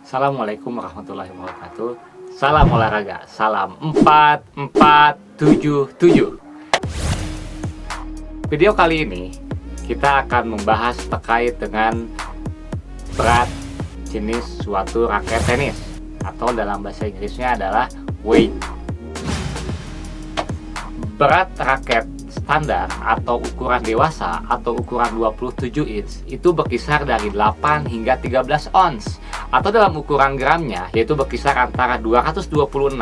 Assalamualaikum warahmatullahi wabarakatuh. Salam olahraga. Salam 4477. Video kali ini kita akan membahas terkait dengan berat jenis suatu raket tenis, atau dalam bahasa Inggrisnya adalah weight. Berat raket standar atau ukuran dewasa atau ukuran 27 inch itu berkisar dari 8 hingga 13 ons, atau dalam ukuran gramnya yaitu berkisar antara 226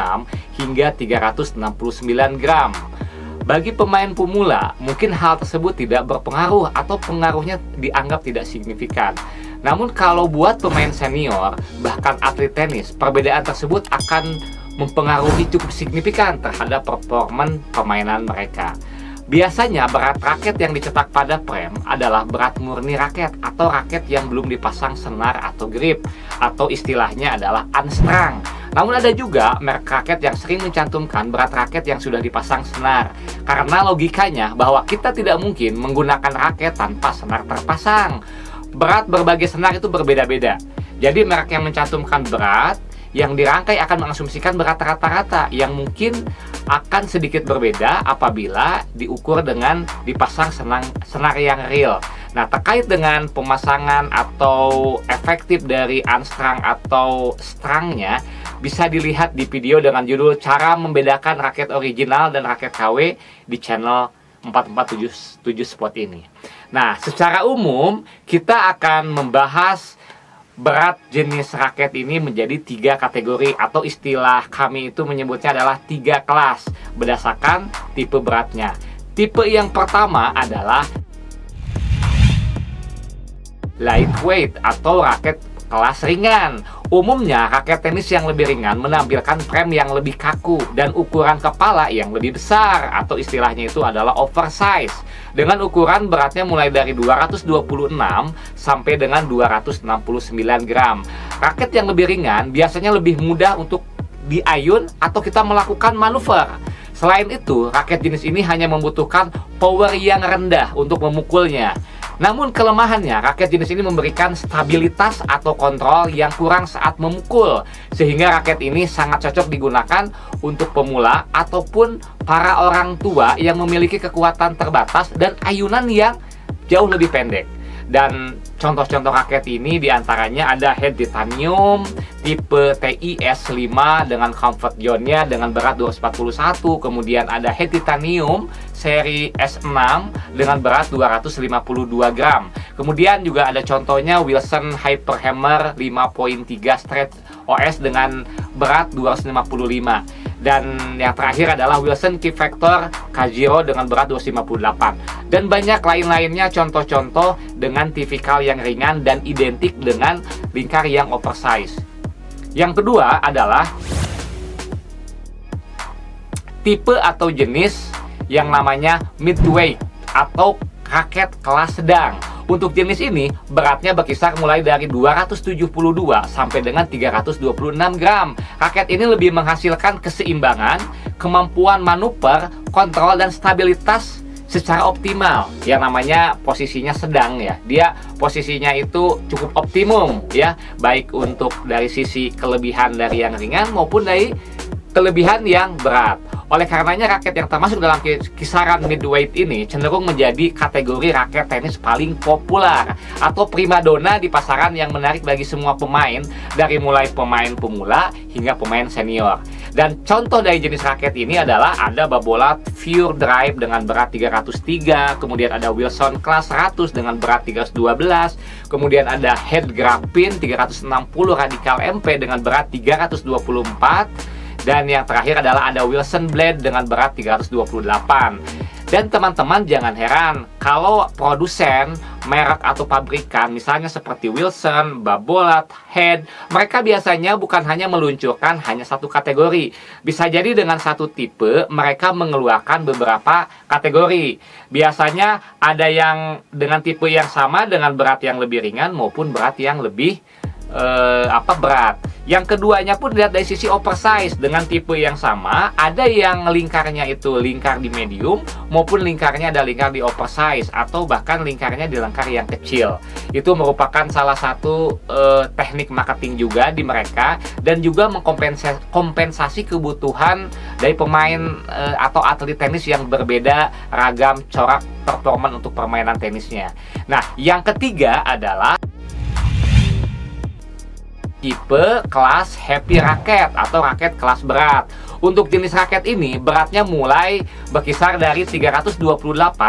hingga 369 gram. Bagi pemain pemula, mungkin hal tersebut tidak berpengaruh atau pengaruhnya dianggap tidak signifikan. Namun kalau buat pemain senior, bahkan atlet tenis, perbedaan tersebut akan mempengaruhi cukup signifikan terhadap performa permainan mereka. Biasanya berat raket yang dicetak pada frame adalah berat murni raket atau raket yang belum dipasang senar atau grip, atau istilahnya adalah unstrung. Namun ada juga merek raket yang sering mencantumkan berat raket yang sudah dipasang senar, karena logikanya bahwa kita tidak mungkin menggunakan raket tanpa senar terpasang. Berat berbagai senar itu berbeda-beda. Jadi merek yang mencantumkan berat yang dirangkai akan mengasumsikan berat rata-rata yang mungkin akan sedikit berbeda apabila diukur dengan dipasang senar yang real. Nah, terkait dengan pemasangan atau efektif dari unstrung atau strungnya, bisa dilihat di video dengan judul Cara Membedakan Raket Original dan Raket KW di channel 4477 Sport ini. Nah, secara umum kita akan membahas berat jenis raket ini menjadi 3 kategori, atau istilah kami itu menyebutnya adalah 3 kelas berdasarkan tipe beratnya. Tipe yang pertama adalah lightweight atau raket kelas ringan. Umumnya raket tenis yang lebih ringan menampilkan frame yang lebih kaku dan ukuran kepala yang lebih besar, atau istilahnya itu adalah oversize, dengan ukuran beratnya mulai dari 226 sampai dengan 269 gram. Raket yang lebih ringan biasanya lebih mudah untuk diayun atau kita melakukan manuver. Selain itu, raket jenis ini hanya membutuhkan power yang rendah untuk memukulnya. Namun kelemahannya, raket jenis ini memberikan stabilitas atau kontrol yang kurang saat memukul, sehingga raket ini sangat cocok digunakan untuk pemula ataupun para orang tua yang memiliki kekuatan terbatas dan ayunan yang jauh lebih pendek. Dan contoh-contoh raket ini diantaranya ada head titanium tipe TIS5 dengan comfort zone-nya dengan berat 241, kemudian ada head titanium seri S6 dengan berat 252 gram. Kemudian juga ada contohnya Wilson Hyperhammer 5.3 Stretch OS dengan berat 255. Dan yang terakhir adalah Wilson Key Factor K0 dengan berat 258. Dan banyak lain-lainnya contoh-contoh dengan tipikal yang ringan dan identik dengan lingkar yang oversize. Yang kedua adalah tipe atau jenis yang namanya midweight atau raket kelas sedang. Untuk jenis ini, beratnya berkisar mulai dari 272 sampai dengan 326 gram. Raket ini lebih menghasilkan keseimbangan, kemampuan manuver, kontrol, dan stabilitas secara optimal. Yang namanya posisinya sedang ya. Dia posisinya itu cukup optimum ya, baik untuk dari sisi kelebihan dari yang ringan maupun dari kelebihan yang berat. Oleh karenanya raket yang termasuk dalam kisaran midweight ini cenderung menjadi kategori raket tenis paling populer atau primadona di pasaran yang menarik bagi semua pemain, dari mulai pemain pemula hingga pemain senior. Dan contoh dari jenis raket ini adalah ada Babolat Pure Drive dengan berat 303, kemudian ada Wilson Class 100 dengan berat 312, kemudian ada Head Graphene 360 Radical MP dengan berat 324, dan yang terakhir adalah ada Wilson Blade dengan berat 328. Dan teman-teman jangan heran kalau produsen, merek atau pabrikan misalnya seperti Wilson, Babolat, Head, mereka biasanya bukan hanya meluncurkan hanya satu kategori. Bisa jadi dengan satu tipe mereka mengeluarkan beberapa kategori. Biasanya ada yang dengan tipe yang sama dengan berat yang lebih ringan maupun berat yang lebih berat. Yang keduanya pun dilihat dari sisi oversize dengan tipe yang sama, ada yang lingkarnya itu lingkar di medium maupun lingkarnya ada lingkar di oversize atau bahkan lingkarnya di lingkar yang kecil. Itu merupakan salah satu teknik marketing juga di mereka dan juga mengkompensasi kebutuhan dari pemain atau atlet tenis yang berbeda ragam corak performa untuk permainan tenisnya. Nah, yang ketiga adalah tipe kelas heavy racket atau raket kelas berat. Untuk jenis raket ini beratnya mulai berkisar dari 328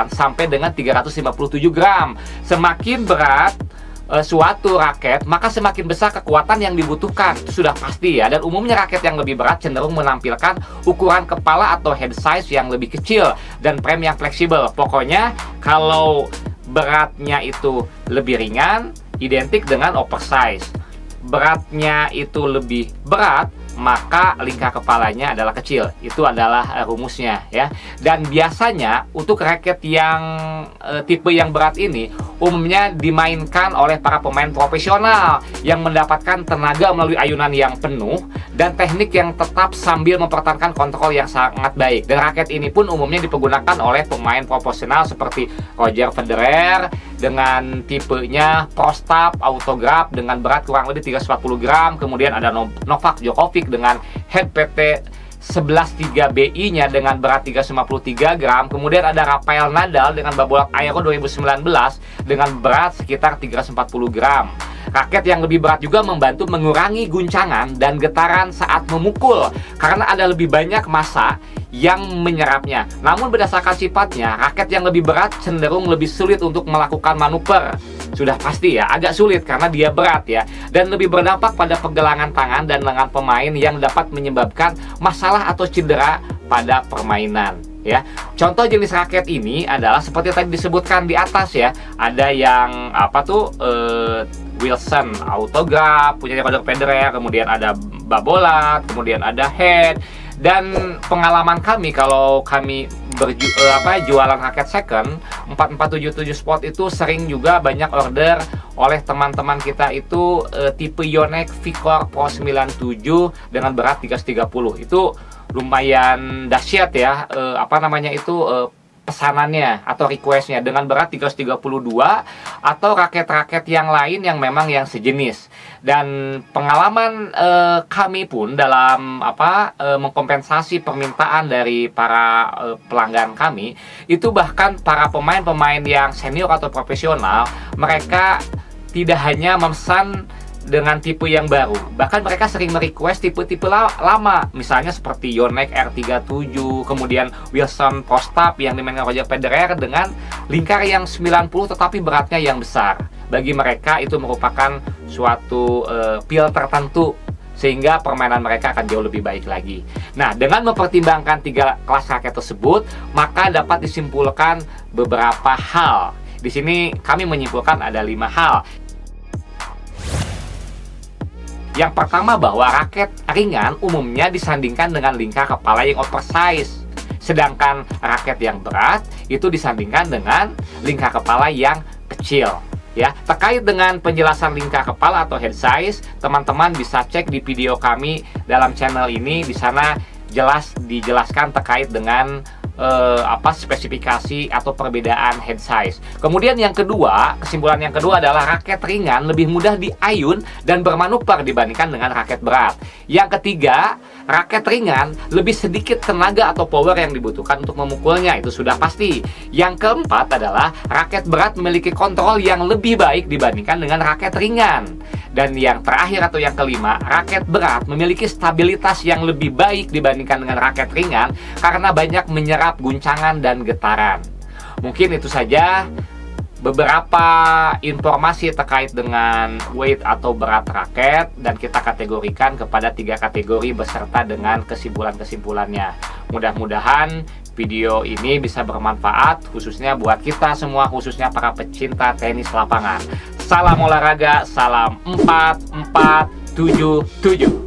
sampai dengan 357 gram. Semakin berat suatu raket, maka semakin besar kekuatan yang dibutuhkan. Itu sudah pasti ya. Dan umumnya raket yang lebih berat cenderung menampilkan ukuran kepala atau head size yang lebih kecil dan frame yang fleksibel. Pokoknya kalau beratnya itu lebih ringan, identik dengan oversize. Beratnya itu lebih berat, maka lingkar kepalanya adalah kecil. Itu adalah rumusnya ya. Dan biasanya untuk raket yang tipe yang berat ini umumnya dimainkan oleh para pemain profesional yang mendapatkan tenaga melalui ayunan yang penuh dan teknik yang tetap sambil mempertahankan kontrol yang sangat baik. Dan raket ini pun umumnya dipergunakan oleh pemain profesional seperti Roger Federer dengan tipenya Pro Staff Autograph dengan berat kurang lebih 340 gram. Kemudian ada Novak Djokovic dengan head PT 11.3BI-nya dengan berat 353 gram. Kemudian ada Rafael Nadal dengan Babolat Aero 2019 dengan berat sekitar 340 gram. Raket yang lebih berat juga membantu mengurangi guncangan dan getaran saat memukul karena ada lebih banyak massa yang menyerapnya. Namun berdasarkan sifatnya, raket yang lebih berat cenderung lebih sulit untuk melakukan manuver. Sudah pasti ya, agak sulit karena dia berat ya, dan lebih berdampak pada pergelangan tangan dan lengan pemain yang dapat menyebabkan masalah atau cedera pada permainan ya. Contoh jenis raket ini adalah seperti tadi disebutkan di atas ya. Ada yang Wilson Autograph punya Roger Federer, kemudian ada Babolat, kemudian ada Head. Dan pengalaman kami kalau kami jualan raket second 4477 Sport itu sering juga banyak order oleh teman-teman kita itu tipe Yonex Vicor Pro 97 dengan berat 330. Itu lumayan dahsyat ya, pesanannya atau requestnya dengan berat 332 atau raket-raket yang lain yang memang yang sejenis. Dan pengalaman kami pun dalam mengkompensasi permintaan dari para pelanggan kami itu, bahkan para pemain-pemain yang senior atau profesional, mereka tidak hanya memesan dengan tipe yang baru, bahkan mereka sering merequest tipe-tipe lama, misalnya seperti Yonex R37, kemudian Wilson Pro Staff yang dimainkan Roger Federer dengan lingkar yang 90 tetapi beratnya yang besar. Bagi mereka itu merupakan suatu feel tertentu sehingga permainan mereka akan jauh lebih baik lagi. Nah, dengan mempertimbangkan 3 kelas raket tersebut, maka dapat disimpulkan beberapa hal. Di sini kami menyimpulkan ada 5 hal. Yang pertama, bahwa raket ringan umumnya disandingkan dengan lingkar kepala yang oversize, sedangkan raket yang berat itu disandingkan dengan lingkar kepala yang kecil. Ya, terkait dengan penjelasan lingkar kepala atau head size, teman-teman bisa cek di video kami dalam channel ini. Di sana jelas dijelaskan terkait dengan spesifikasi atau perbedaan head size. Kemudian yang kedua, kesimpulan yang kedua adalah raket ringan lebih mudah diayun dan bermanuver dibandingkan dengan raket berat. Yang ketiga, raket ringan lebih sedikit tenaga atau power yang dibutuhkan untuk memukulnya, itu sudah pasti. Yang keempat adalah raket berat memiliki kontrol yang lebih baik dibandingkan dengan raket ringan. Dan yang terakhir atau yang kelima, raket berat memiliki stabilitas yang lebih baik dibandingkan dengan raket ringan karena banyak menyerap guncangan dan getaran. Mungkin itu saja beberapa informasi terkait dengan weight atau berat raket, dan kita kategorikan kepada 3 kategori beserta dengan kesimpulan-kesimpulannya. Mudah-mudahan video ini bisa bermanfaat khususnya buat kita semua, khususnya para pecinta tenis lapangan. Salam olahraga, salam 4477.